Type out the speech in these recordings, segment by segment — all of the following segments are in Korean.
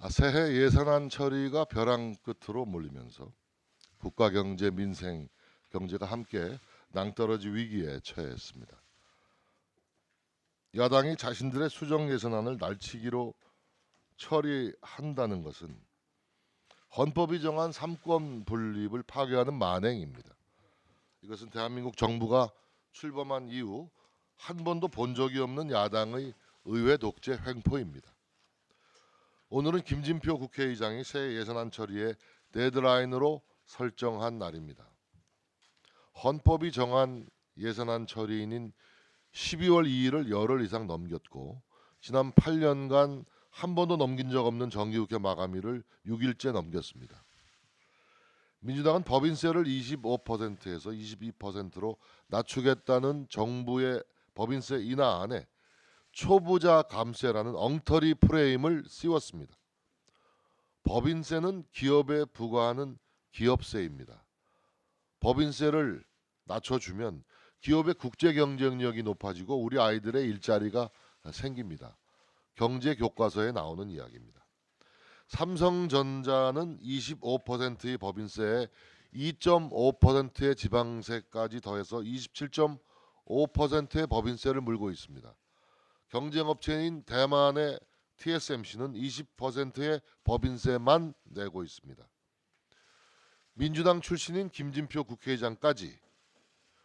새해 예산안 처리가 벼랑 끝으로 몰리면서 국가 경제, 민생, 경제가 함께 낭떠러지 위기에 처했습니다. 야당이 자신들의 수정 예산안을 날치기로 처리한다는 것은 헌법이 정한 삼권 분립을 파괴하는 만행입니다. 이것은 대한민국 정부가 출범한 이후 한 번도 본 적이 없는 야당의 의회 독재 횡포입니다. 오늘은 김진표 국회의장이 새해 예산안 처리에 데드라인으로 설정한 날입니다. 헌법이 정한 예산안 처리인인 12월 2일을 열흘 이상 넘겼고 지난 8년간 한 번도 넘긴 적 없는 정기국회 마감일을 6일째 넘겼습니다. 민주당은 법인세를 25%에서 22%로 낮추겠다는 정부의 법인세 인하안에 초부자 감세라는 엉터리 프레임을 씌웠습니다. 법인세는 기업에 부과하는 기업세입니다. 법인세를 낮춰주면 기업의 국제 경쟁력이 높아지고 우리 아이들의 일자리가 생깁니다. 경제 교과서에 나오는 이야기입니다. 삼성전자는 25%의 법인세에 2.5%의 지방세까지 더해서 27.5%의 법인세를 물고 있습니다. 경쟁업체인 대만의 TSMC는 20%의 법인세만 내고 있습니다. 민주당 출신인 김진표 국회의장까지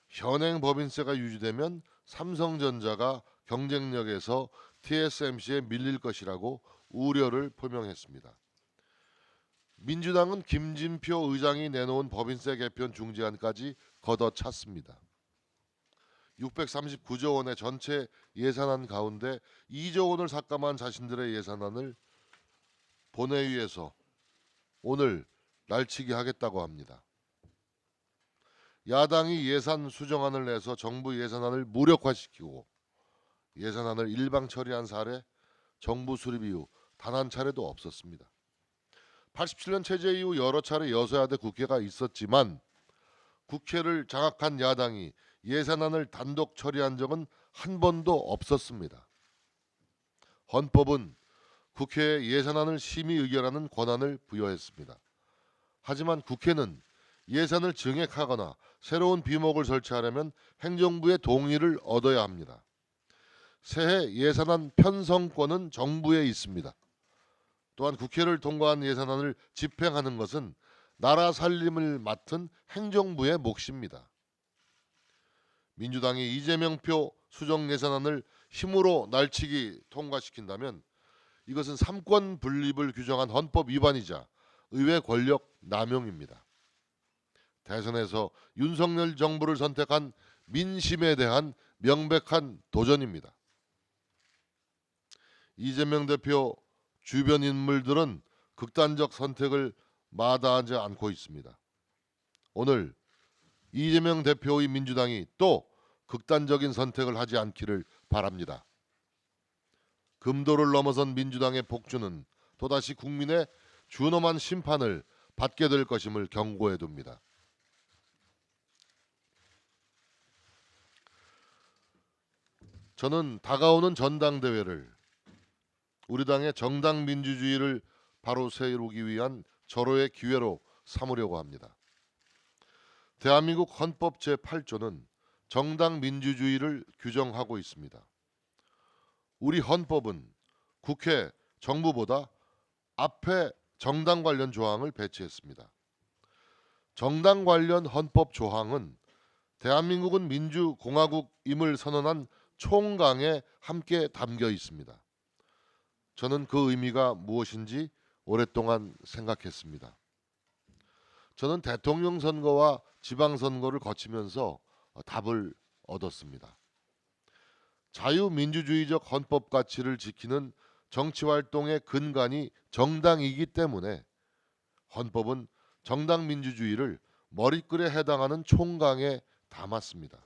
현행 법인세가 유지되면 삼성전자가 경쟁력에서 TSMC에 밀릴 것이라고 우려를 표명했습니다. 민주당은 김진표 의장이 내놓은 법인세 개편 중지안까지 걷어찼습니다. 639조 원의 전체 예산안 가운데 2조 원을 삭감한 자신들의 예산안을 본회의에서 오늘 날치기 하겠다고 합니다. 야당이 예산 수정안을 내서 정부 예산안을 무력화시키고 예산안을 일방 처리한 사례 정부 수립 이후 단 한 차례도 없었습니다. 87년 체제 이후 여러 차례 여소야대 국회가 있었지만 국회를 장악한 야당이 예산안을 단독 처리한 적은 한 번도 없었습니다. 헌법은 국회에 예산안을 심의 의결하는 권한을 부여했습니다. 하지만 국회는 예산을 증액하거나 새로운 비목을 설치하려면 행정부의 동의를 얻어야 합니다. 새해 예산안 편성권은 정부에 있습니다. 또한 국회를 통과한 예산안을 집행하는 것은 나라 살림을 맡은 행정부의 몫입니다. 민주당이 이재명표 수정 예산안을 힘으로 날치기 통과시킨다면 이것은 삼권 분립을 규정한 헌법 위반이자 의회 권력 남용입니다. 대선에서 윤석열 정부를 선택한 민심에 대한 명백한 도전입니다. 이재명 대표 주변 인물들은 극단적 선택을 마다하지 않고 있습니다. 오늘 이재명 대표의 민주당이 또 극단적인 선택을 하지 않기를 바랍니다. 금도를 넘어선 민주당의 복주는 또다시 국민의 준엄한 심판을 받게 될 것임을 경고해 둡니다. 저는 다가오는 전당대회를 우리 당의 정당 민주주의를 바로 세우기 위한 절호의 기회로 삼으려고 합니다. 대한민국 헌법 제8조는 정당 민주주의를 규정하고 있습니다. 우리 헌법은 국회, 정부보다 앞에 정당 관련 조항을 배치했습니다. 정당 관련 헌법 조항은 대한민국은 민주공화국임을 선언한 총강에 함께 담겨 있습니다. 저는 그 의미가 무엇인지 오랫동안 생각했습니다. 저는 대통령 선거와 지방선거를 거치면서 답을 얻었습니다. 자유민주주의적 헌법 가치를 지키는 정치활동의 근간이 정당이기 때문에 헌법은 정당 민주주의를 머리글에 해당하는 총강에 담았습니다.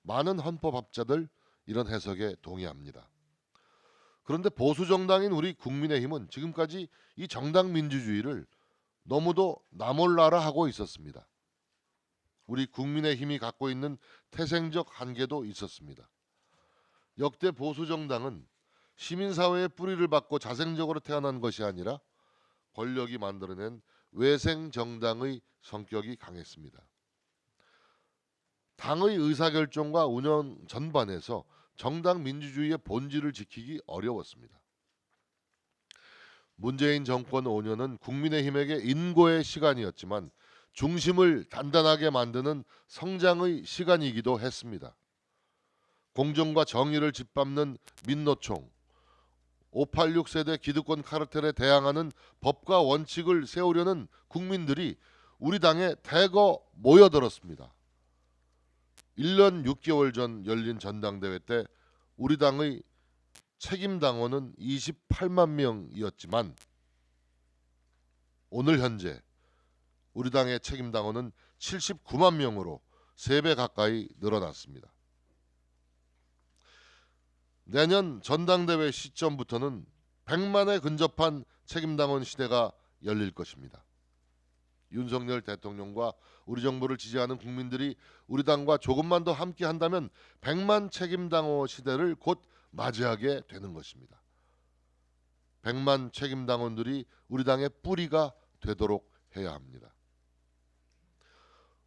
많은 헌법학자들 이런 해석에 동의합니다. 그런데 보수 정당인 우리 국민의힘은 지금까지 이 정당 민주주의를 너무도 나몰라라 하고 있었습니다. 우리 국민의힘이 갖고 있는 태생적 한계도 있었습니다. 역대 보수 정당은 시민사회의 뿌리를 받고 자생적으로 태어난 것이 아니라 권력이 만들어낸 외생 정당의 성격이 강했습니다. 당의 의사결정과 운영 전반에서 정당 민주주의의 본질을 지키기 어려웠습니다. 문재인 정권 5년은 국민의힘에게 인고의 시간이었지만 중심을 단단하게 만드는 성장의 시간이기도 했습니다. 공정과 정의를 짓밟는 민노총, 586 세대 기득권 카르텔에 대항하는 법과 원칙을 세우려는 국민들이 우리 당에 대거 모여들었습니다. 1년 6개월 전 열린 전당대회 때 우리 당의 책임 당원은 28만 명이었지만 오늘 현재 우리 당의 책임 당원은 79만 명으로 3배 가까이 늘어났습니다. 내년 전당대회 시점부터는 100만에 근접한 책임당원 시대가 열릴 것입니다. 윤석열 대통령과 우리 정부를 지지하는 국민들이 우리 당과 조금만 더 함께 한다면 100만 책임당원 시대를 곧 맞이하게 되는 것입니다. 100만 책임당원들이 우리 당의 뿌리가 되도록 해야 합니다.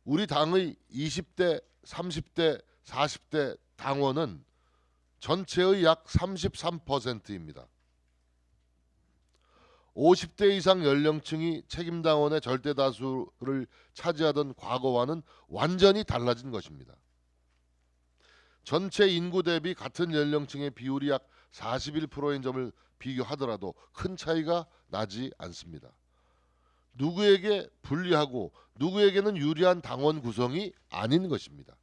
우리 당의 20대, 30대, 40대 당원은 전체의 약 33%입니다. 50대 이상 연령층이 책임당원의 절대 다수를 차지하던 과거와는 완전히 달라진 것입니다. 전체 인구 대비 같은 연령층의 비율이 약 41%인 점을 비교하더라도 큰 차이가 나지 않습니다. 누구에게 불리하고 누구에게는 유리한 당원 구성이 아닌 것입니다.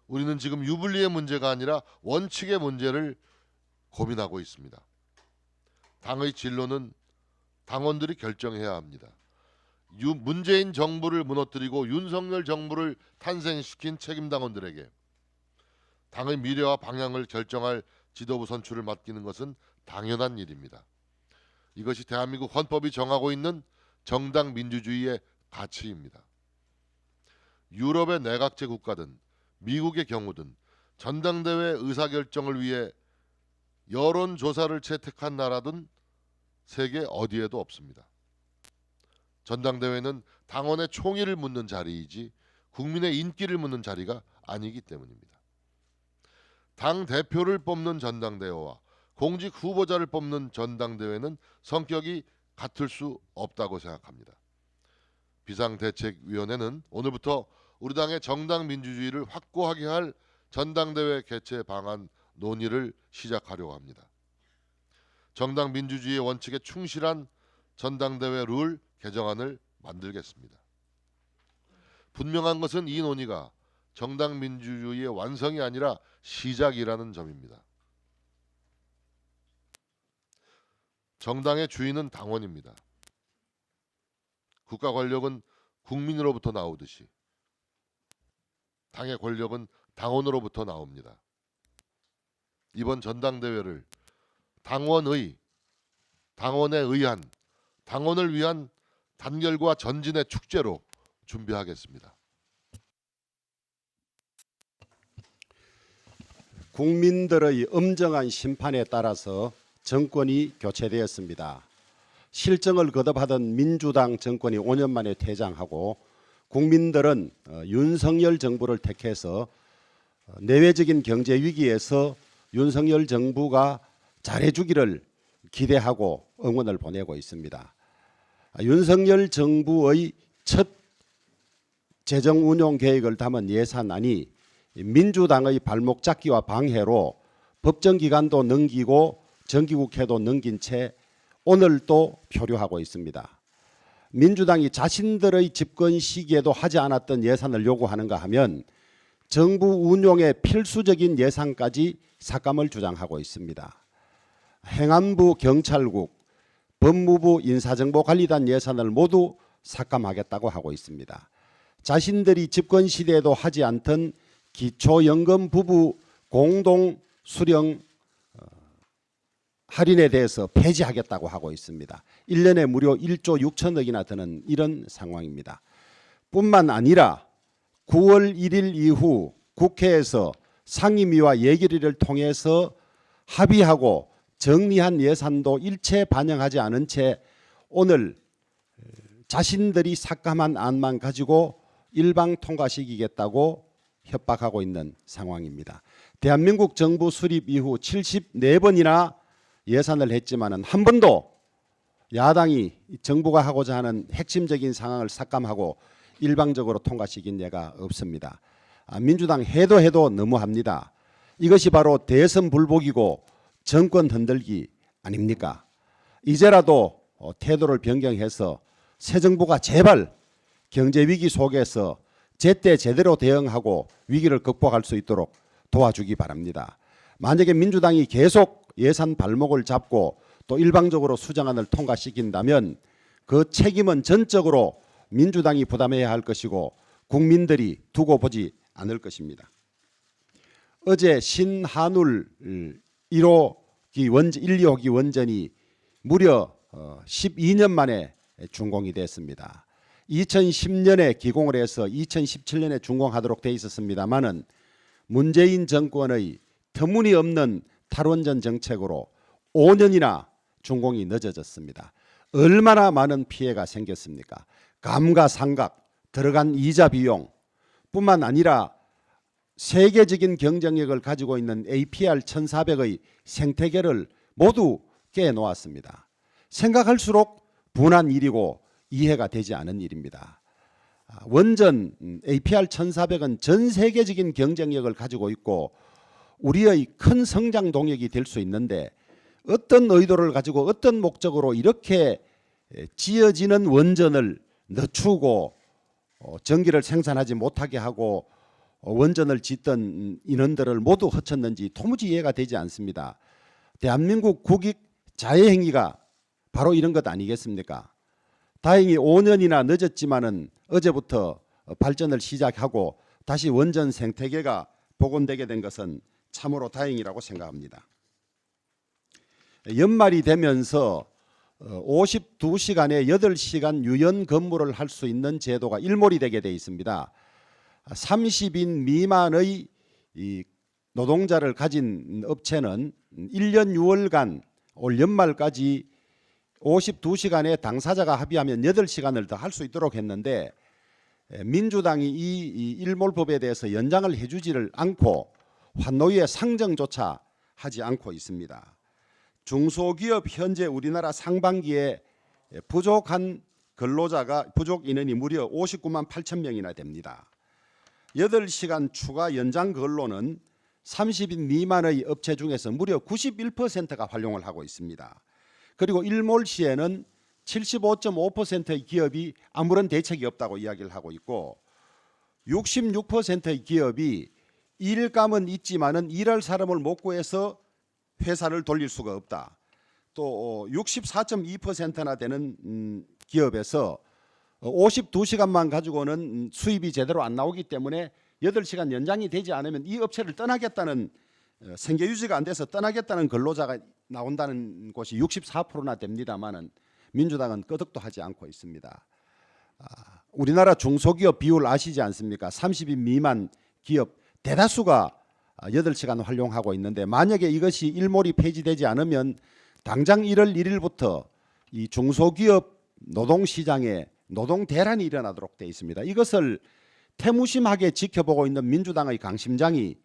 우리는 지금 유불리의 문제가 아니라 원칙의 문제를 고민하고 있습니다. 당의 진로는 당원들이 결정해야 합니다. 문재인 정부를 무너뜨리고 윤석열 정부를 탄생시킨 책임당원들에게 당의 미래와 방향을 결정할 지도부 선출을 맡기는 것은 당연한 일입니다. 이것이 대한민국 헌법이 정하고 있는 정당 민주주의의 가치입니다. 유럽의 내각제 국가든 미국의 경우든 전당대회 의사결정을 위해 여론조사를 채택한 나라든 세계 어디에도 없습니다. 전당대회는 당원의 총의를 묻는 자리이지 국민의 인기를 묻는 자리가 아니기 때문입니다. 당 대표를 뽑는 전당대회와 공직 후보자를 뽑는 전당대회는 성격이 같을 수 없다고 생각합니다. 비상대책위원회는 오늘부터 우리 당의 정당 민주주의를 확고하게 할 전당대회 개최 방안 논의를 시작하려고 합니다. 정당 민주주의의 원칙에 충실한 전당대회 룰 개정안을 만들겠습니다. 분명한 것은 이 논의가 정당 민주주의의 완성이 아니라 시작이라는 점입니다. 정당의 주인은 당원입니다. 국가 권력은 국민으로부터 나오듯이 당의 권력은 당원으로부터 나옵니다. 이번 전당대회를 당원에 의한 당원을 위한 단결과 전진의 축제로 준비하겠습니다. 국민들의 엄정한 심판에 따라서 정권이 교체되었습니다. 실정을 거듭하던 민주당 정권이 5년 만에 퇴장하고 국민들은 윤석열 정부를 택해서 내외적인 경제 위기에서 윤석열 정부가 잘해주기를 기대하고 응원을 보내고 있습니다. 윤석열 정부의 첫 재정 운용 계획을 담은 예산안이 민주당의 발목 잡기와 방해로 법정 기간도 넘기고 정기국회도 넘긴 채 오늘 또 표류하고 있습니다. 민주당이 자신들의 집권 시기에도 하지 않았던 예산을 요구하는가 하면 정부 운용의 필수적인 예산까지 삭감을 주장하고 있습니다. 행안부, 경찰국, 법무부, 인사정보관리단 예산을 모두 삭감하겠다고 하고 있습니다. 자신들이 집권 시대에도 하지 않던 기초연금 부부 공동 수령 할인에 대해서 폐지하겠다고 하고 있습니다. 1년에 무려 1조 6천억이나 드는 이런 상황입니다. 뿐만 아니라 9월 1일 이후 국회에서 상임위와 예결위를 통해서 합의하고 정리한 예산도 일체 반영하지 않은 채 오늘 자신들이 삭감한 안만 가지고 일방 통과시키겠다고 협박하고 있는 상황입니다. 대한민국 정부 수립 이후 74번이나 예산을 했지만은 한 번도 야당이 정부가 하고자 하는 핵심적인 상황을 삭감하고 일방적으로 통과시킨 예가 없습니다. 민주당 해도 너무합니다. 이것이 바로 대선 불복이고 정권 흔들기 아닙니까? 이제라도 태도를 변경해서 새 정부가 제발 경제 위기 속에서 제때 제대로 대응하고 위기를 극복할 수 있도록 도와주기 바랍니다. 만약에 민주당이 계속 예산 발목을 잡고 또 일방적으로 수정안을 통과시킨다면 그 책임은 전적으로 민주당이 부담해야 할 것이고 국민들이 두고 보지 않을 것입니다. 어제 신한울 1-2호기 원전이 무려 12년 만에 준공이 됐습니다. 2010년에 기공을 해서 2017년에 준공하도록 돼 있었습니다만은 문재인 정권의 터무니없는 탈원전 정책으로 5년이나 준공이 늦어졌습니다. 얼마나 많은 피해가 생겼습니까? 감가상각, 들어간 이자 비용 뿐만 아니라 세계적인 경쟁력을 가지고 있는 APR 1400의 생태계를 모두 깨놓았습니다. 생각할수록 분한 일이고 이해가 되지 않은 일입니다. 원전 APR 1400은 전 세계적인 경쟁력을 가지고 있고 우리의 큰 성장 동력이 될 수 있는데 어떤 의도를 가지고 어떤 목적으로 이렇게 지어지는 원전을 늦추고 전기를 생산하지 못하게 하고 원전을 짓던 인원들을 모두 허쳤는지 도무지 이해가 되지 않습니다. 대한민국 국익 자해행위가 바로 이런 것 아니겠습니까? 다행히 5년이나 늦었지만은 어제부터 발전을 시작하고 다시 원전 생태계가 복원되게 된 것은 참으로 다행이라고 생각합니다. 연말이 되면서 52시간에 8시간 유연 근무를 할 수 있는 제도가 일몰이 되게 돼 있습니다. 30인 미만의 이 노동자를 가진 업체는 1년 6월간 올 연말까지 52시간에 당사자가 합의하면 8시간을 더 할 수 있도록 했는데 민주당이 이 일몰법에 대해서 연장을 해주지를 않고 환노위에 상정조차 하지 않고 있습니다. 중소기업 현재 우리나라 상반기에 부족한 근로자가 부족 인원이 무려 59만 8천 명이나 됩니다. 8시간 추가 연장 근로는 30인 미만의 업체 중에서 무려 91%가 활용을 하고 있습니다. 그리고 일몰 시에는 75.5%의 기업이 아무런 대책이 없다고 이야기를 하고 있고 66%의 기업이 일감은 있지만은 일할 사람을 못 구해서 회사를 돌릴 수가 없다. 또 64.2%나 되는 기업에서 52시간만 가지고는 수입이 제대로 안 나오기 때문에 8시간 연장이 되지 않으면 이 업체를 떠나겠다는 생계 유지가 안 돼서 떠나겠다는 근로자가 나온다는 곳이 64%나 됩니다만은 민주당은 끄덕도 하지 않고 있습니다. 우리나라 중소기업 비율 아시지 않습니까? 30인 미만 기업 대다수가 8시간 활용하고 있는데 만약에 이것이 일몰이 폐지되지 않으면 당장 1월 1일부터 이 중소기업 노동시장에 노동 대란이 일어나도록 되어 있습니다. 이것을 태무심하게 지켜보고 있는 민주당의 강심장이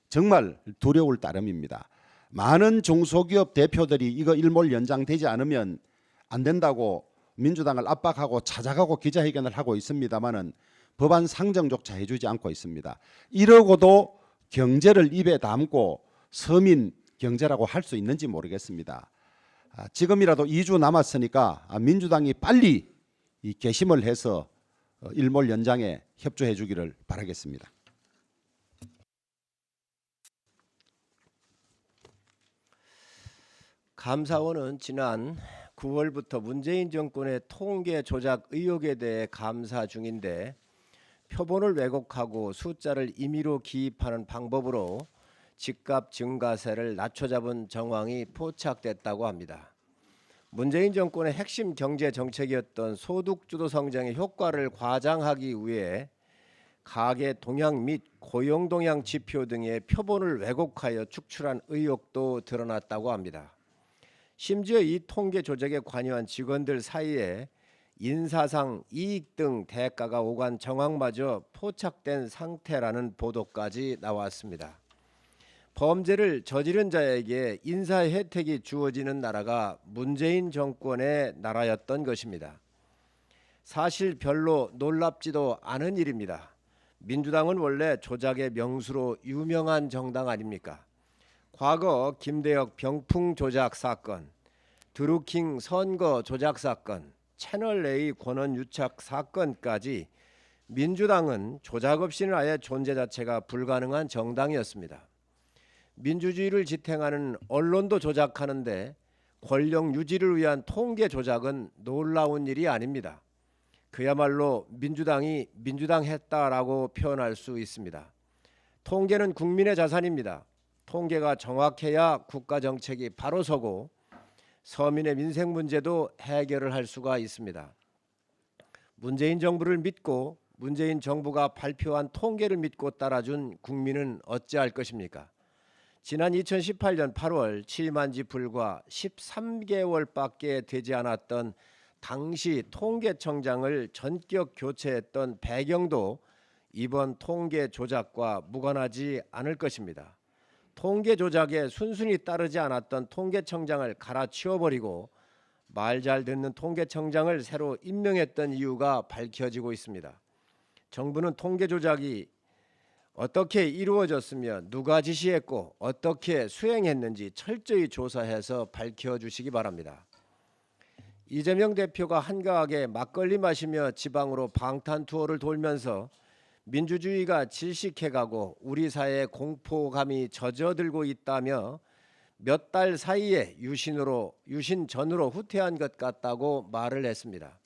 정말 두려울 따름입니다. 많은 중소기업 대표들이 이거 일몰 연장되지 않으면 안 된다고 민주당을 압박하고 찾아가고 기자회견을 하고 있습니다마는 법안 상정조차 해주지 않고 있습니다. 이러고도 경제를 입에 담고 서민 경제라고 할 수 있는지 모르겠습니다. 지금이라도 2주 남았으니까 민주당이 빨리 이 개심을 해서 일몰 연장에 협조해 주기를 바라겠습니다. 감사원은 지난 9월부터 문재인 정권의 통계 조작 의혹에 대해 감사 중인데 표본을 왜곡하고 숫자를 임의로 기입하는 방법으로 집값 증가세를 낮춰잡은 정황이 포착됐다고 합니다. 문재인 정권의 핵심 경제 정책이었던 소득주도 성장의 효과를 과장하기 위해 가계 동향 및 고용 동향 지표 등의 표본을 왜곡하여 축출한 의혹도 드러났다고 합니다. 심지어 이 통계 조작에 관여한 직원들 사이에 인사상 이익 등 대가가 오간 정황마저 포착된 상태라는 보도까지 나왔습니다. 범죄를 저지른 자에게 인사 혜택이 주어지는 나라가 문재인 정권의 나라였던 것입니다. 사실 별로 놀랍지도 않은 일입니다. 민주당은 원래 조작의 명수로 유명한 정당 아닙니까? 과거 김대혁 병풍 조작 사건, 드루킹 선거 조작 사건, 채널A 권한 유착 사건까지 민주당은 조작 없이는 아예 존재 자체가 불가능한 정당이었습니다. 민주주의를 지탱하는 언론도 조작하는데 권력 유지를 위한 통계 조작은 놀라운 일이 아닙니다. 그야말로 민주당이 민주당했다라고 표현할 수 있습니다. 통계는 국민의 자산입니다. 통계가 정확해야 국가 정책이 바로 서고 서민의 민생 문제도 해결을 할 수가 있습니다. 문재인 정부를 믿고 문재인 정부가 발표한 통계를 믿고 따라준 국민은 어찌할 것입니까? 지난 2018년 8월 취임한 지 불과 13개월밖에 되지 않았던 당시 통계청장을 전격 교체했던 배경도 이번 통계 조작과 무관하지 않을 것입니다. 통계 조작에 순순히 따르지 않았던 통계청장을 갈아치워버리고 말 잘 듣는 통계청장을 새로 임명했던 이유가 밝혀지고 있습니다. 정부는 통계 조작이 어떻게 이루어졌으며 누가 지시했고 어떻게 수행했는지 철저히 조사해서 밝혀주시기 바랍니다. 이재명 대표가 한가하게 막걸리 마시며 지방으로 방탄 투어를 돌면서 민주주의가 질식해가고 우리 사회에 공포감이 젖어들고 있다며 몇 달 사이에 유신 전으로 후퇴한 것 같다고 말을 했습니다.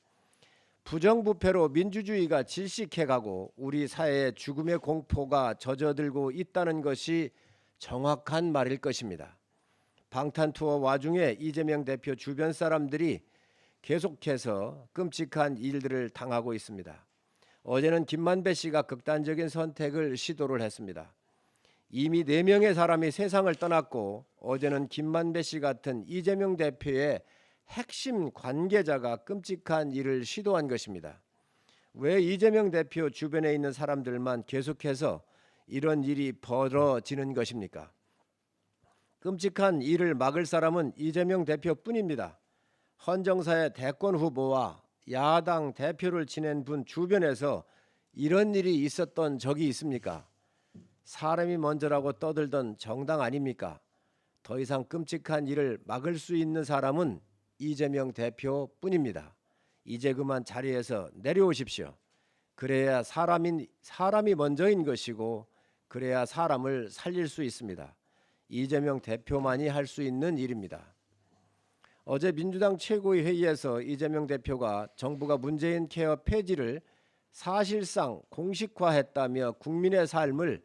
부정부패로 민주주의가 질식해가고 우리 사회에 죽음의 공포가 젖어들고 있다는 것이 정확한 말일 것입니다. 방탄 투어 와중에 이재명 대표 주변 사람들이 계속해서 끔찍한 일들을 당하고 있습니다. 어제는 김만배 씨가 극단적인 선택을 시도를 했습니다. 이미 4명의 사람이 세상을 떠났고 어제는 김만배 씨 같은 이재명 대표의 핵심 관계자가 끔찍한 일을 시도한 것입니다. 왜 이재명 대표 주변에 있는 사람들만 계속해서 이런 일이 벌어지는 것입니까? 끔찍한 일을 막을 사람은 이재명 대표뿐입니다. 헌정사의 대권 후보와 야당 대표를 지낸 분 주변에서 이런 일이 있었던 적이 있습니까? 사람이 먼저라고 떠들던 정당 아닙니까? 더 이상 끔찍한 일을 막을 수 있는 사람은 이재명 대표뿐입니다. 이제 그만 자리에서 내려오십시오. 그래야 사람이 먼저인 것이고 그래야 사람을 살릴 수 있습니다. 이재명 대표만이 할 수 있는 일입니다. 어제 민주당 최고위 회의에서 이재명 대표가 정부가 문재인 케어 폐지를 사실상 공식화했다며 국민의 삶을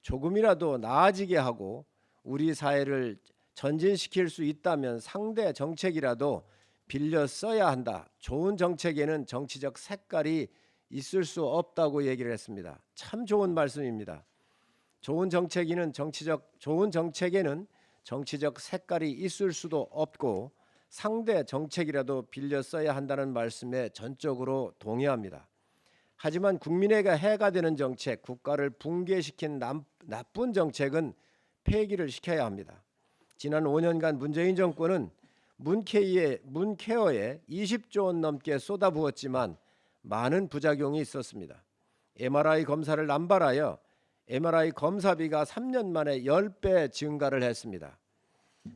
조금이라도 나아지게 하고 우리 사회를 전진시킬 수 있다면 상대 정책이라도 빌려 써야 한다. 좋은 정책에는 정치적 색깔이 있을 수 없다고 얘기를 했습니다. 참 좋은 말씀입니다. 좋은 정책에는 정치적 색깔이 있을 수도 없고 상대 정책이라도 빌려 써야 한다는 말씀에 전적으로 동의합니다. 하지만 국민에게 해가 되는 정책, 국가를 붕괴시킨 나쁜 정책은 폐기를 시켜야 합니다. 지난 5년간 문재인 정권은 문케어에 20조 원 넘게 쏟아부었지만 많은 부작용이 있었습니다. MRI 검사를 남발하여 MRI 검사비가 3년 만에 10배 증가를 했습니다.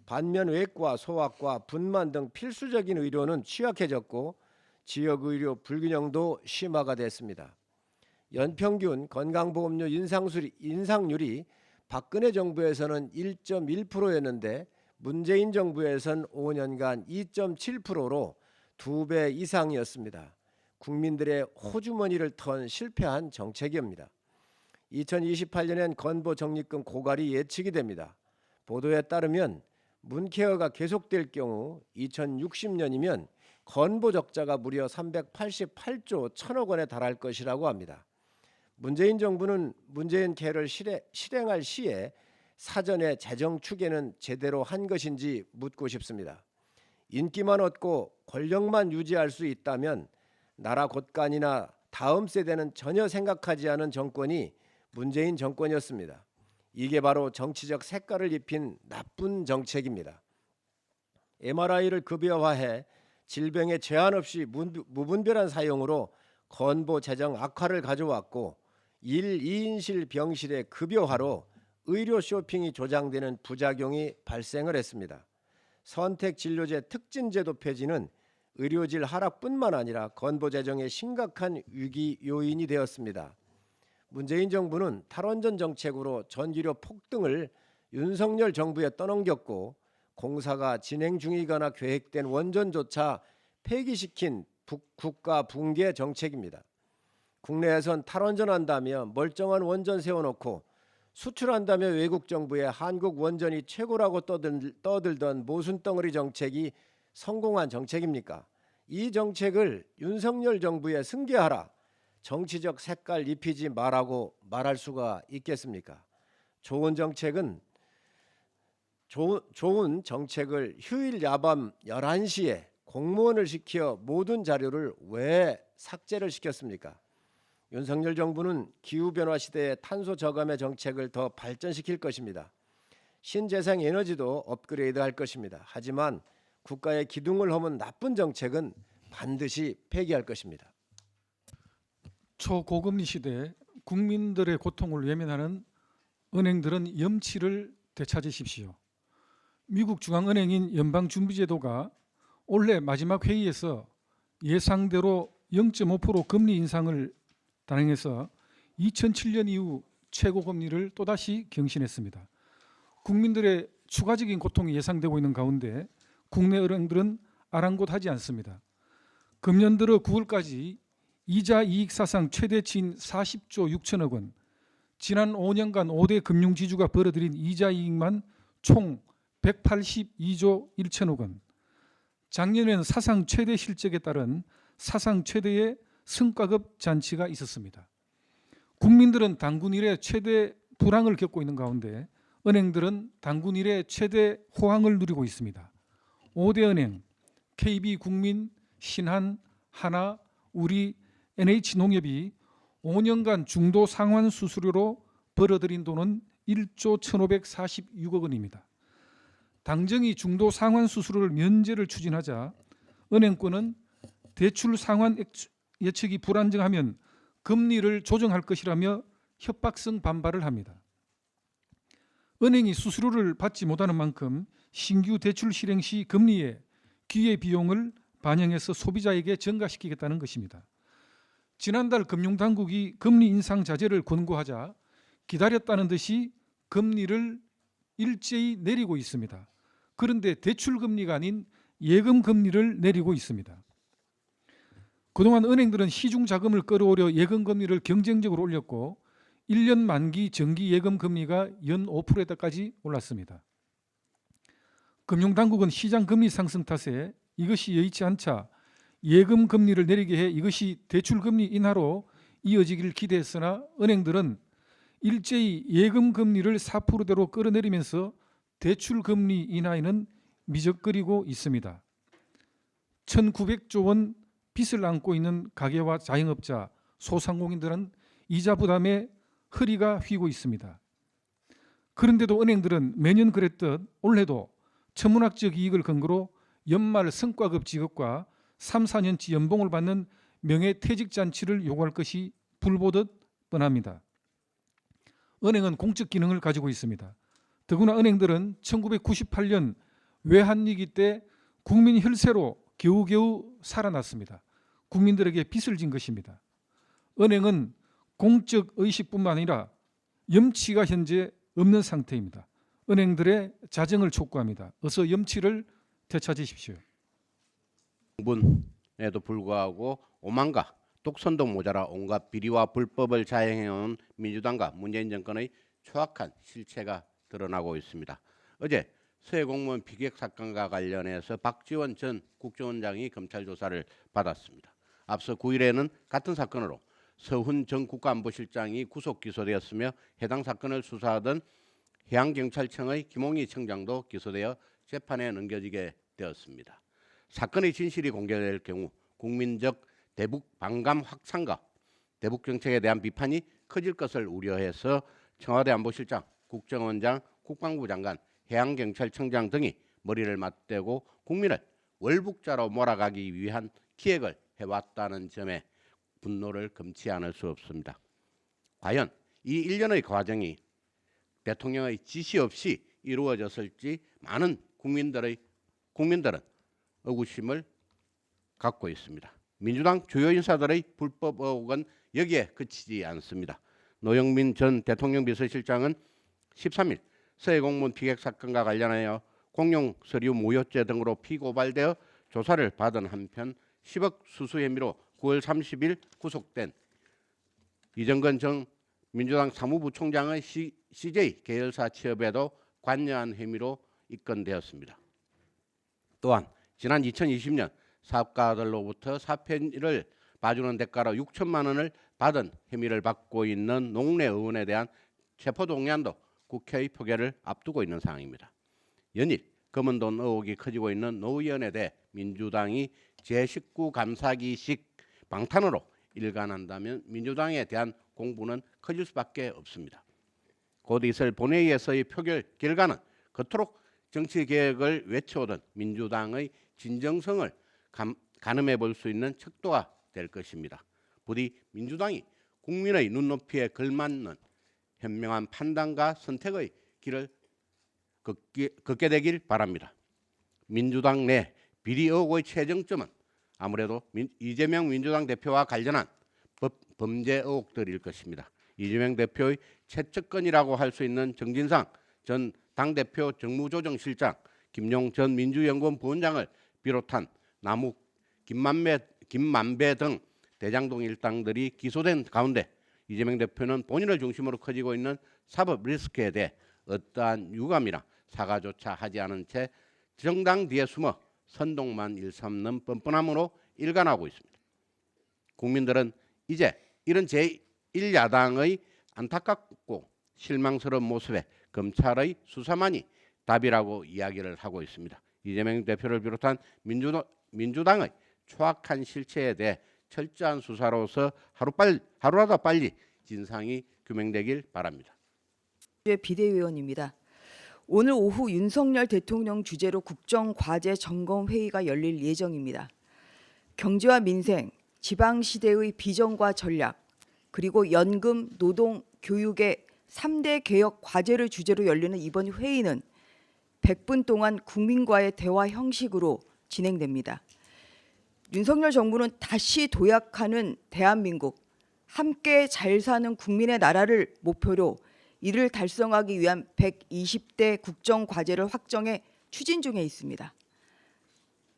반면 외과, 소아과, 분만 등 필수적인 의료는 취약해졌고 지역의료 불균형도 심화가 됐습니다. 연평균 건강보험료 인상률이 박근혜 정부에서는 1.1%였는데 문재인 정부에서는 5년간 2.7%로 2배 이상이었습니다. 국민들의 호주머니를 턴 실패한 정책입니다. 2028년엔 건보 적립금 고갈이 예측이 됩니다. 보도에 따르면 문케어가 계속될 경우 2060년이면 건보 적자가 무려 388조 1천억 원에 달할 것이라고 합니다. 문재인 정부는 문재인 계를 실행할 시에 사전에 재정 추계는 제대로 한 것인지 묻고 싶습니다. 인기만 얻고 권력만 유지할 수 있다면 나라 곳간이나 다음 세대는 전혀 생각하지 않은 정권이 문재인 정권이었습니다. 이게 바로 정치적 색깔을 입힌 나쁜 정책입니다. MRI를 급여화해 질병에 제한 없이 무분별한 사용으로 건보 재정 악화를 가져왔고 1, 2인실 병실의 급여화로 의료 쇼핑이 조장되는 부작용이 발생을 했습니다. 선택진료제 특진제도 폐지는 의료질 하락뿐만 아니라 건보 재정의 심각한 위기 요인이 되었습니다. 문재인 정부는 탈원전 정책으로 전기료 폭등을 윤석열 정부에 떠넘겼고 공사가 진행 중이거나 계획된 원전조차 폐기시킨 국가 붕괴 정책입니다. 국내에선 탈원전한다며 멀쩡한 원전 세워놓고 수출한다며 외국 정부의 한국 원전이 최고라고 떠들던 모순덩어리 정책이 성공한 정책입니까? 이 정책을 윤석열 정부에 승계하라, 정치적 색깔 입히지 말라고 말할 수가 있겠습니까? 좋은 정책을 휴일 야밤 11시에 공무원을 시켜 모든 자료를 왜 삭제를 시켰습니까? 윤석열 정부는 기후변화 시대의 탄소 저감의 정책을 더 발전시킬 것입니다. 신재생 에너지도 업그레이드할 것입니다. 하지만 국가의 기둥을 허문 나쁜 정책은 반드시 폐기할 것입니다. 초고금리 시대 국민들의 고통을 외면하는 은행들은 염치를 되찾으십시오. 미국 중앙은행인 연방준비제도가 올해 마지막 회의에서 예상대로 0.5% 금리 인상을 단행해서 2007년 이후 최고금리를 또다시 경신했습니다. 국민들의 추가적인 고통이 예상되고 있는 가운데 국내 은행들은 아랑곳하지 않습니다. 금년 들어 9월까지 이자 이익 사상 최대치인 40조 6천억 원, 지난 5년간 5대 금융지주가 벌어들인 이자 이익만 총 182조 1천억 원, 작년에는 사상 최대 실적에 따른 사상 최대의 성과급 잔치가 있었습니다. 국민들은 당군 이래 최대 불황을 겪고 있는 가운데 은행들은 당군 이래 최대 호황을 누리고 있습니다. 5대 은행, KB국민, 신한, 하나, 우리, NH농협이 5년간 중도 상환 수수료로 벌어들인 돈은 1조 1,546억 원입니다. 당정이 중도 상환 수수료를 면제를 추진하자 은행권은 대출 상환 예측이 불안정하면 금리를 조정할 것이라며 협박성 반발을 합니다. 은행이 수수료를 받지 못하는 만큼 신규 대출 실행 시 금리에 기회비용을 반영해서 소비자에게 전가시키겠다는 것입니다. 지난달 금융당국이 금리 인상 자제를 권고하자 기다렸다는 듯이 금리를 일제히 내리고 있습니다. 그런데 대출금리가 아닌 예금금리를 내리고 있습니다. 그동안 은행들은 시중자금을 끌어오려 예금금리를 경쟁적으로 올렸고 1년 만기 정기 예금금리가 연 5%까지 올랐습니다. 금융당국은 시장금리 상승 탓에 이것이 여의치 않자 예금금리를 내리게 해 이것이 대출금리 인하로 이어지기를 기대했으나 은행들은 일제히 예금금리를 4%대로 끌어내리면서 대출금리 인하에는 미적거리고 있습니다. 1,900조 원 빚을 안고 있는 가계와 자영업자, 소상공인들은 이자 부담에 허리가 휘고 있습니다. 그런데도 은행들은 매년 그랬듯 올해도 천문학적 이익을 근거로 연말 성과급 지급과 3, 4년치 연봉을 받는 명예퇴직잔치를 요구할 것이 불보듯 뻔합니다. 은행은 공적 기능을 가지고 있습니다. 더구나 은행들은 1998년 외환위기 때 국민 혈세로 겨우겨우 살아났습니다. 국민들에게 빚을 진 것입니다. 은행은 공적 의식뿐만 아니라 염치가 현재 없는 상태입니다. 은행들의 자정을 촉구합니다. 어서 염치를 되찾으십시오. 정부에도 불구하고 오만과 독선도 모자라 온갖 비리와 불법을 자행해온 민주당과 문재인 정권의 추악한 실체가 드러나고 있습니다. 어제 서해 공무원 피격 사건과 관련해서 박지원 전 국정원장이 검찰 조사를 받았습니다. 앞서 9일에는 같은 사건으로 서훈 전 국가안보실장이 구속 기소되었으며 해당 사건을 수사하던 해양경찰청의 김홍희 청장도 기소되어 재판에 넘겨지게 되었습니다. 사건의 진실이 공개될 경우 국민적 대북 반감 확산과 대북 정책에 대한 비판이 커질 것을 우려해서 청와대 안보실장, 국정원장, 국방부 장관, 해양경찰청장 등이 머리를 맞대고 국민을 월북자로 몰아가기 위한 기획을 해왔다는 점에 분노를 금치 않을 수 없습니다. 과연 이 일련의 과정이 대통령의 지시 없이 이루어졌을지 많은 국민들은 의구심을 갖고 있습니다. 민주당 주요 인사들의 불법 의혹은 여기에 그치지 않습니다. 노영민 전 대통령 비서실장은 13일 서해 공무원 피격 사건과 관련하여 공용 서류 무효죄 등으로 피고발되어 조사를 받은 한편 10억 수수 혐의로 9월 30일 구속된 이정건 전 민주당 사무부총장의 CJ 계열사 취업에도 관여한 혐의로 입건되었습니다. 또한 지난 2020년 사업가들로부터 사표를 봐주는 대가로 6천만 원을 받은 혐의를 받고 있는 농내 의원에 대한 체포동의안도 국회의 표결을 앞두고 있는 상황입니다. 연일 검은돈 의혹이 커지고 있는 노 의원에 대해 민주당이 제19 감사기식 방탄으로 일관한다면 민주당에 대한 공분은 커질 수밖에 없습니다. 곧 있을 본회의에서의 표결 결과는 그토록 정치개혁을 외쳐오던 민주당의 진정성을 가늠해 볼 수 있는 척도가 될 것입니다. 부디 민주당이 국민의 눈높이에 걸맞는 현명한 판단과 선택의 길을 걷게 되길 바랍니다. 민주당 내 비리 의혹의 최정점은 아무래도 이재명 민주당 대표와 관련한 범죄 의혹들일 것입니다. 이재명 대표의 최측근이라고 할 수 있는 정진상 전 당대표 정무조정실장, 김용 전 민주연구원 부원장을 비롯한 남욱, 김만배 등 대장동 일당들이 기소된 가운데 이재명 대표는 본인을 중심으로 커지고 있는 사법 리스크에 대해 어떠한 유감이나 사과조차 하지 않은 채 정당 뒤에 숨어 선동만 일삼는 뻔뻔함으로 일관하고 있습니다. 국민들은 이제 이런 제1야당의 안타깝고 실망스러운 모습에 검찰의 수사만이 답이라고 이야기를 하고 있습니다. 이재명 대표를 비롯한 민주당의 추악한 실체에 대해 철저한 수사로서 하루라도 빨리 진상이 규명되길 바랍니다. 비대위원입니다. 오늘 오후 윤석열 대통령 주재로 국정과제 점검회의가 열릴 예정입니다. 경제와 민생, 지방시대의 비전과 전략, 그리고 연금, 노동, 교육의 3대 개혁 과제를 주제로 열리는 이번 회의는 100분 동안 국민과의 대화 형식으로 진행됩니다. 윤석열 정부는 다시 도약하는 대한민국, 함께 잘 사는 국민의 나라를 목표로 이를 달성하기 위한 120대 국정과제를 확정해 추진 중에 있습니다.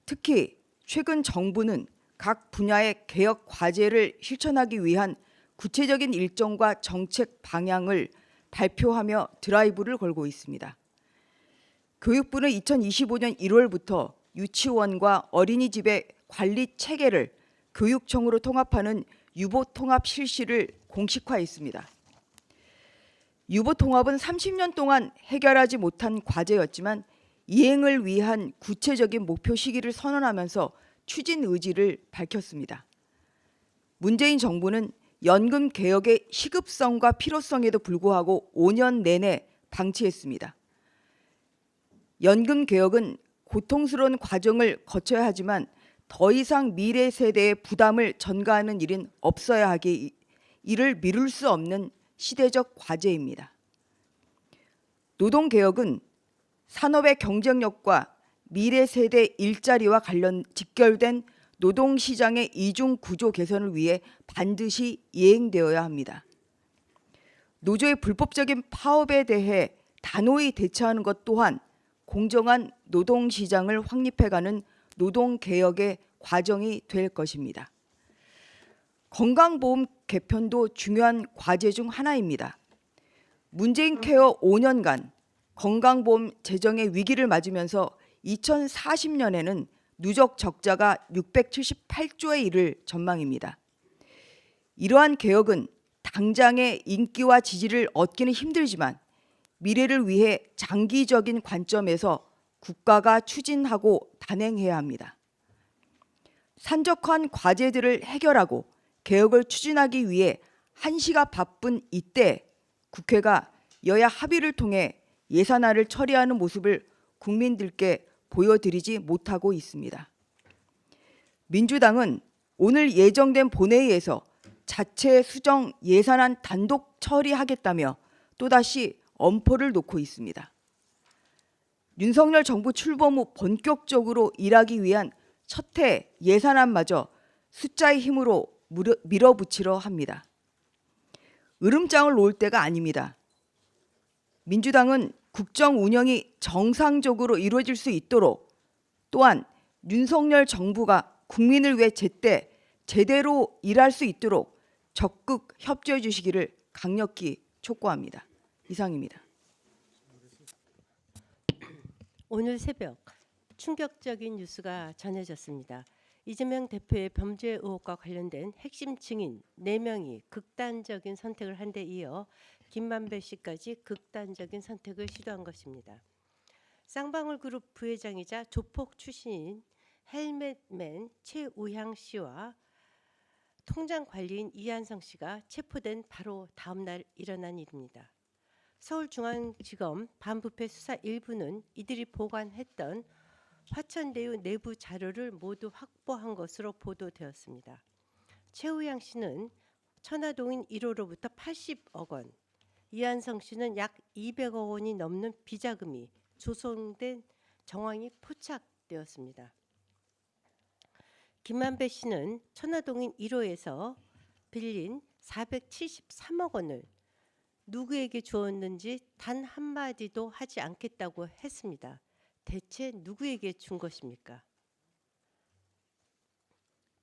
특히 최근 정부는 각 분야의 개혁 과제를 실천하기 위한 구체적인 일정과 정책 방향을 발표하며 드라이브를 걸고 있습니다. 교육부는 2025년 1월부터 유치원과 어린이집의 관리 체계를 교육청으로 통합하는 유보통합 실시를 공식화했습니다. 유보통합은 30년 동안 해결하지 못한 과제였지만 이행을 위한 구체적인 목표 시기를 선언하면서 추진 의지를 밝혔습니다. 문재인 정부는 연금 개혁의 시급성과 필요성에도 불구하고 5년 내내 방치했습니다. 연금 개혁은 고통스러운 과정을 거쳐야 하지만 더 이상 미래 세대의 부담을 전가하는 일은 없어야 하기에 이를 미룰 수 없는 시대적 과제입니다. 노동개혁은 산업의 경쟁력과 미래 세대 일자리와 직결된 노동시장의 이중 구조 개선을 위해 반드시 이행되어야 합니다. 노조의 불법적인 파업에 대해 단호히 대처하는 것 또한 공정한 노동시장을 확립해가는 노동개혁의 과정이 될 것입니다. 건강보험 개편도 중요한 과제 중 하나입니다. 문재인 케어 5년간 건강보험 재정의 위기를 맞으면서 2040년에는 누적 적자가 678조에 이를 전망입니다. 이러한 개혁은 당장의 인기와 지지를 얻기는 힘들지만 미래를 위해 장기적인 관점에서 국가가 추진하고 단행해야 합니다. 산적한 과제들을 해결하고 개혁을 추진하기 위해 한시가 바쁜 이때 국회가 여야 합의를 통해 예산안을 처리하는 모습을 국민들께 보여드리지 못하고 있습니다. 민주당은 오늘 예정된 본회의에서 자체 수정 예산안 단독 처리하겠다며 또다시 엄포를 놓고 있습니다. 윤석열 정부 출범 후 본격적으로 일하기 위한 첫해 예산안마저 숫자의 힘으로 밀어붙이려 합니다. 으름장을 놓을 때가 아닙니다. 민주당은 국정 운영이 정상적으로 이루어질 수 있도록 또한 윤석열 정부가 국민을 위해 제대로 일할 수 있도록 적극 협조해 주시기를 강력히 촉구합니다. 이상입니다. 오늘 새벽 충격적인 뉴스가 전해졌습니다. 이재명 대표의 범죄 의혹과 관련된 핵심 증인 4명이 극단적인 선택을 한 데 이어 김만배 씨까지 극단적인 선택을 시도한 것입니다. 쌍방울 그룹 부회장이자 조폭 출신인 헬멧맨 최우향 씨와 통장 관리인 이한성 씨가 체포된 바로 다음 날 일어난 일입니다. 서울중앙지검 반부패 수사 1부는 이들이 보관했던 화천대유 내부 자료를 모두 확보한 것으로 보도되었습니다. 최우양 씨는 천화동인 1호로부터 80억 원, 이한성 씨는 약 200억 원이 넘는 비자금이 조성된 정황이 포착되었습니다. 김만배 씨는 천화동인 1호에서 빌린 473억 원을 누구에게 주었는지 단 한마디도 하지 않겠다고 했습니다. 대체 누구에게 준 것입니까?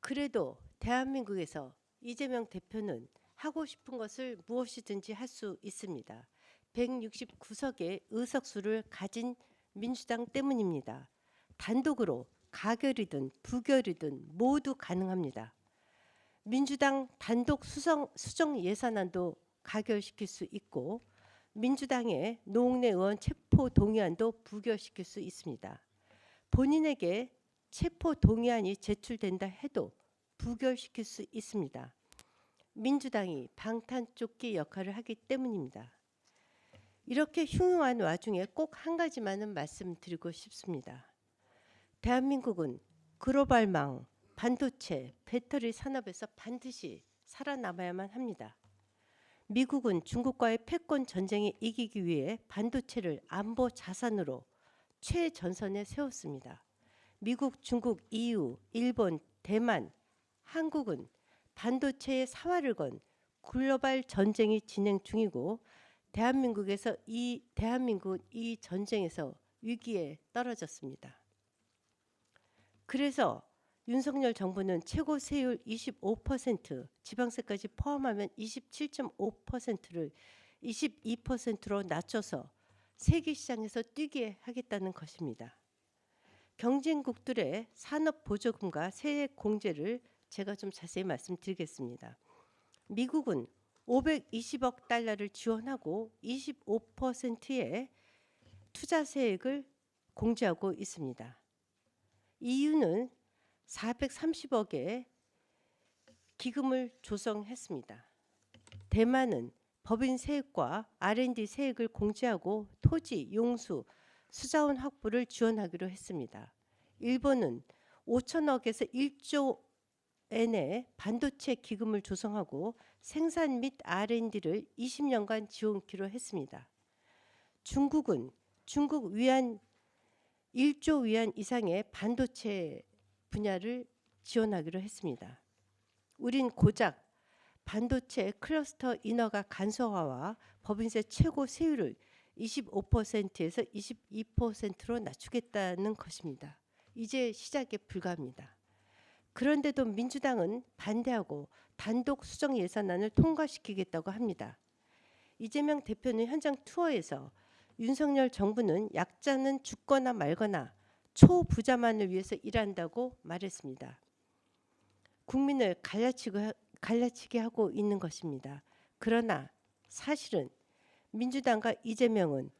그래도 대한민국에서 이재명 대표는 하고 싶은 것을 무엇이든지 할 수 있습니다. 169석의 의석수를 가진 민주당 때문입니다. 단독으로 가결이든 부결이든 모두 가능합니다. 민주당 단독 수정 예산안도 가결시킬 수 있고 민주당의 노웅래 의원 체포 동의안도 부결시킬 수 있습니다. 본인에게 체포 동의안이 제출된다 해도 부결시킬 수 있습니다. 민주당이 방탄조끼 역할을 하기 때문입니다. 이렇게 흉흉한 와중에 꼭 한 가지만은 말씀드리고 싶습니다. 대한민국은 글로벌망, 반도체, 배터리 산업에서 반드시 살아남아야만 합니다. 미국은 중국과의 패권 전쟁에 이기기 위해 반도체를 안보 자산으로 최전선에 세웠습니다. 미국, 중국, EU, 일본, 대만, 한국은 반도체의 사활을 건 글로벌 전쟁이 진행 중이고 대한민국은 이 전쟁에서 위기에 떨어졌습니다. 그래서 윤석열 정부는 최고 세율 25%, 지방세까지 포함하면 27.5%를 22%로 낮춰서 세계 시장에서 뛰게 하겠다는 것입니다. 경쟁국들의 산업 보조금과 세액 공제를 제가 좀 자세히 말씀드리겠습니다. 미국은 520억 달러를 지원하고 25%의 투자 세액을 공제하고 있습니다. EU는 430억의 기금을 조성했습니다. 대만은 법인 세액과 R&D 세액을 공제하고 토지, 용수, 수자원 확보를 지원하기로 했습니다. 일본은 5천억에서 1조 엔의 반도체 기금을 조성하고 생산 및 R&D를 20년간 지원키로 했습니다. 중국은 중국 위안 1조 위안 이상의 반도체 분야를 지원하기로 했습니다. 우린 고작 반도체 클러스터 인허가 간소화와 법인세 최고 세율을 25%에서 22%로 낮추겠다는 것입니다. 이제 시작에 불과합니다. 그런데도 민주당은 반대하고 단독 수정 예산안을 통과시키겠다고 합니다. 이재명 대표는 현장 투어에서 윤석열 정부는 약자는 죽거나 말거나 초부자만을 위해서 일한다고 말했습니다. 국민을 갈라치게 하고 있는 것입니다. 그러나 사실은 민주당과 이재명은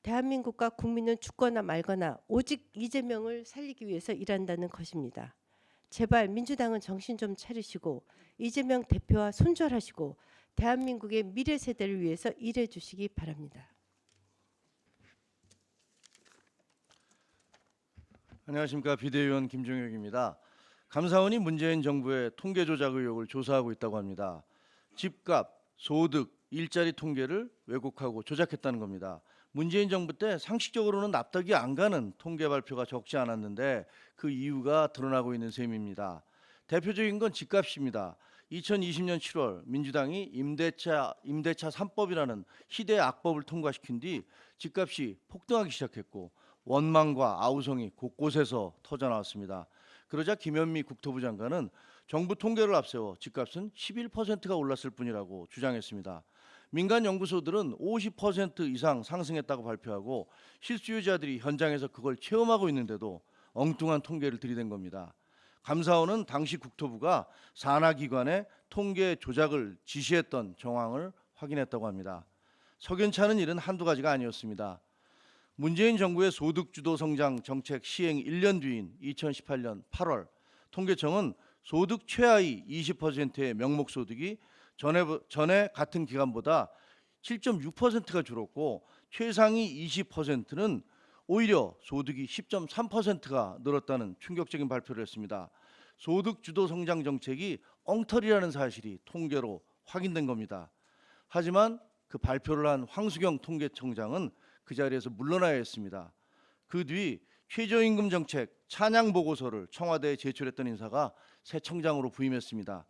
대한민국과 국민은 죽거나 말거나 오직 이재명을 살리기 위해서 일한다는 것입니다. 제발 민주당은 정신 좀 차리시고 이재명 대표와 손절하시고 대한민국의 미래 세대를 위해서 일해 주시기 바랍니다. 안녕하십니까. 비대위원 김종혁입니다. 감사원이 문재인 정부의 통계 조작 의혹을 조사하고 있다고 합니다. 집값, 소득, 일자리 통계를 왜곡하고 조작했다는 겁니다. 문재인 정부 때 상식적으로는 납득이 안 가는 통계 발표가 적지 않았는데 그 이유가 드러나고 있는 셈입니다. 대표적인 건 집값입니다. 2020년 7월 민주당이 임대차 3법이라는 희대의 악법을 통과시킨 뒤 집값이 폭등하기 시작했고 원망과 아우성이 곳곳에서 터져나왔습니다. 그러자 김현미 국토부 장관은 정부 통계를 앞세워 집값은 11%가 올랐을 뿐이라고 주장했습니다. 민간 연구소들은 50% 이상 상승했다고 발표하고 실수요자들이 현장에서 그걸 체험하고 있는데도 엉뚱한 통계를 들이댄 겁니다. 감사원은 당시 국토부가 산하기관에 통계 조작을 지시했던 정황을 확인했다고 합니다. 석연치 않은 일은 한두 가지가 아니었습니다. 문재인 정부의 소득주도 성장 정책 시행 1년 뒤인 2018년 8월 통계청은 소득 최하위 20%의 명목소득이 전에 같은 기간보다 7.6%가 줄었고 최상위 20%는 오히려 소득이 10.3%가 늘었다는 충격적인 발표를 했습니다. 소득주도 성장 정책이 엉터리라는 사실이 통계로 확인된 겁니다. 하지만 그 발표를 한 황수경 통계청장은 그 자리에서 물러나야 했습니다. 그 뒤 최저임금 정책 찬양 보고서를 청와대에 제출했던 인사가 새 청장으로 부임했습니다.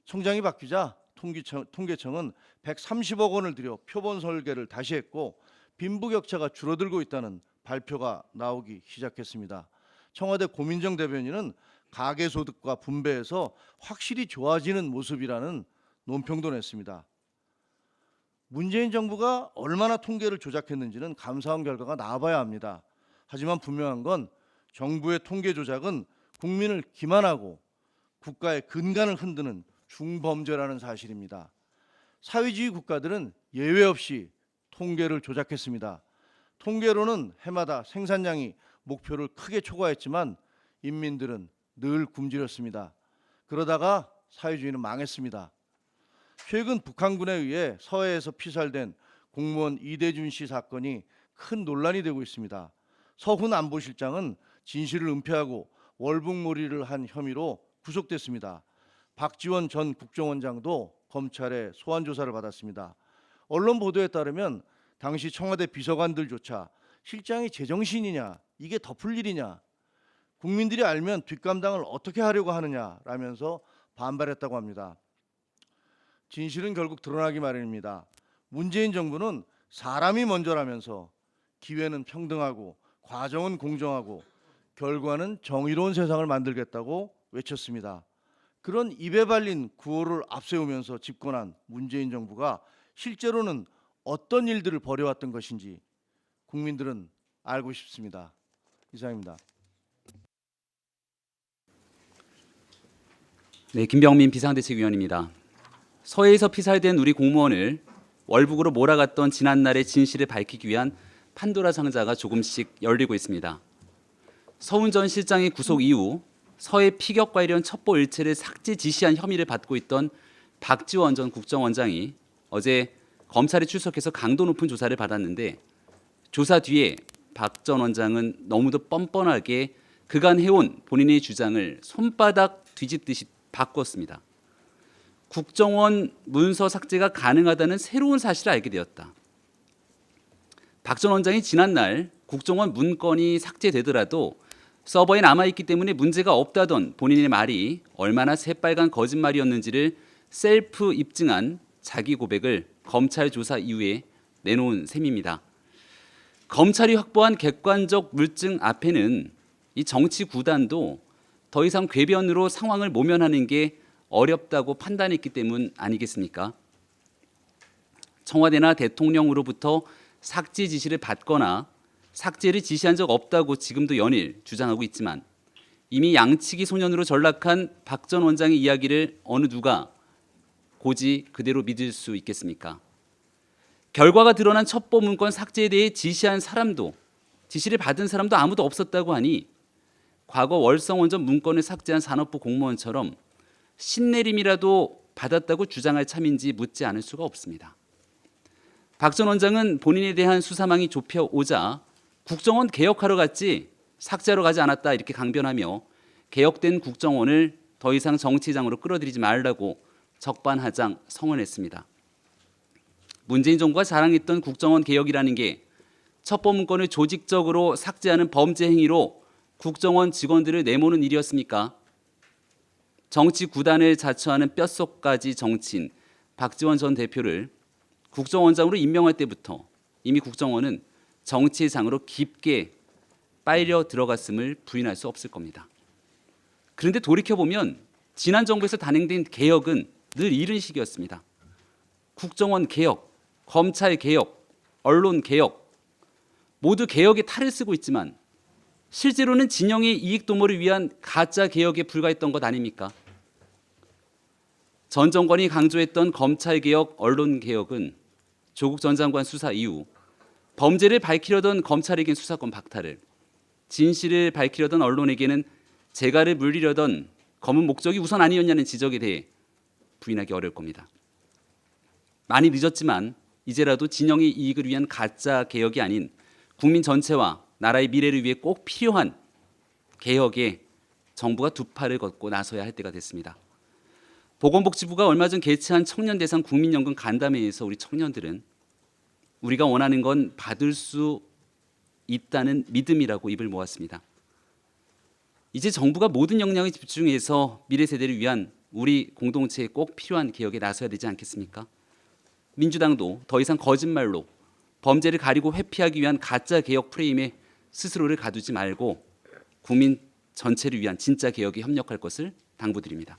청장이 바뀌자 통계청은 130억 원을 들여 표본 설계를 다시 했고 빈부격차가 줄어들고 있다는 발표가 나오기 시작했습니다. 청와대 고민정 대변인은 가계소득과 분배에서 확실히 좋아지는 모습이라는 논평도 냈습니다. 문재인 정부가 얼마나 통계를 조작했는지는 감사원 결과가 나와봐야 합니다. 하지만 분명한 건 정부의 통계 조작은 국민을 기만하고 국가의 근간을 흔드는 중범죄라는 사실입니다. 사회주의 국가들은 예외 없이 통계를 조작했습니다. 통계로는 해마다 생산량이 목표를 크게 초과했지만 인민들은 늘 굶주렸습니다. 그러다가 사회주의는 망했습니다. 최근 북한군에 의해 서해에서 피살된 공무원 이대준 씨 사건이 큰 논란이 되고 있습니다. 서훈 안보실장은 진실을 은폐하고 월북몰이를 한 혐의로 구속됐습니다. 박지원 전 국정원장도 검찰의 소환 조사를 받았습니다. 언론 보도에 따르면 당시 청와대 비서관들조차 실장이 제정신이냐, 이게 덮을 일이냐, 국민들이 알면 뒷감당을 어떻게 하려고 하느냐라면서 반발했다고 합니다. 진실은 결국 드러나기 마련입니다. 문재인 정부는 사람이 먼저라면서 기회는 평등하고 과정은 공정하고 결과는 정의로운 세상을 만들겠다고 외쳤습니다. 그런 입에 발린 구호를 앞세우면서 집권한 문재인 정부가 실제로는 어떤 일들을 벌여왔던 것인지 국민들은 알고 싶습니다. 이상입니다. 네, 김병민 비상대책위원입니다. 서해에서 피살된 우리 공무원을 월북으로 몰아갔던 지난날의 진실을 밝히기 위한 판도라 상자가 조금씩 열리고 있습니다. 서훈 전 실장의 구속 이후 서해 피격 관련 첩보 일체를 삭제 지시한 혐의를 받고 있던 박지원 전 국정원장이 어제 검찰에 출석해서 강도 높은 조사를 받았는데 조사 뒤에 박 전 원장은 너무도 뻔뻔하게 그간 해온 본인의 주장을 손바닥 뒤집듯이 바꿨습니다. 국정원 문서 삭제가 가능하다는 새로운 사실을 알게 되었다. 박 전 원장이 지난날 국정원 문건이 삭제되더라도 서버에 남아있기 때문에 문제가 없다던 본인의 말이 얼마나 새빨간 거짓말이었는지를 셀프 입증한 자기 고백을 검찰 조사 이후에 내놓은 셈입니다. 검찰이 확보한 객관적 물증 앞에는 이 정치 구단도 더 이상 궤변으로 상황을 모면하는 게 어렵다고 판단했기 때문 아니겠습니까? 청와대나 대통령으로부터 삭제 지시를 받거나 삭제를 지시한 적 없다고 지금도 연일 주장하고 있지만 이미 양치기 소년으로 전락한 박 전 원장의 이야기를 어느 누가 고지 그대로 믿을 수 있겠습니까? 결과가 드러난 첩보 문건 삭제에 대해 지시를 받은 사람도 아무도 없었다고 하니 과거 월성원전 문건을 삭제한 산업부 공무원처럼 신내림이라도 받았다고 주장할 참인지 묻지 않을 수가 없습니다. 박 전 원장은 본인에 대한 수사망이 좁혀오자 국정원 개혁하러 갔지 삭제하러 가지 않았다 이렇게 강변하며 개혁된 국정원을 더 이상 정치장으로 끌어들이지 말라고 적반하장 성언했습니다. 문재인 정부가 자랑했던 국정원 개혁이라는 게 첩보 문건을 조직적으로 삭제하는 범죄 행위로 국정원 직원들을 내모는 일이었습니까? 정치 구단을 자처하는 뼛속까지 정치인 박지원 전 대표를 국정원장으로 임명할 때부터 이미 국정원은 정치의 장으로 깊게 빨려 들어갔음을 부인할 수 없을 겁니다. 그런데 돌이켜보면 지난 정부에서 단행된 개혁은 늘 이런 식이었습니다. 국정원 개혁, 검찰 개혁, 언론 개혁 모두 개혁의 탈을 쓰고 있지만 실제로는 진영의 이익 도모를 위한 가짜 개혁에 불과했던 것 아닙니까? 전 정권이 강조했던 검찰 개혁, 언론 개혁은 조국 전 장관 수사 이후 범죄를 밝히려던 검찰에겐 수사권 박탈을, 진실을 밝히려던 언론에게는 재갈을 물리려던 검은 목적이 우선 아니었냐는 지적에 대해 부인하기 어려울 겁니다. 많이 늦었지만 이제라도 진영의 이익을 위한 가짜 개혁이 아닌 국민 전체와 나라의 미래를 위해 꼭 필요한 개혁에 정부가 두 팔을 걷고 나서야 할 때가 됐습니다. 보건복지부가 얼마 전 개최한 청년 대상 국민연금 간담회에서 우리 청년들은 우리가 원하는 건 받을 수 있다는 믿음이라고 입을 모았습니다. 이제 정부가 모든 역량을 집중해서 미래 세대를 위한 우리 공동체에 꼭 필요한 개혁에 나서야 되지 않겠습니까? 민주당도 더 이상 거짓말로 범죄를 가리고 회피하기 위한 가짜 개혁 프레임에 스스로를 가두지 말고 국민 전체를 위한 진짜 개혁에 협력할 것을 당부드립니다.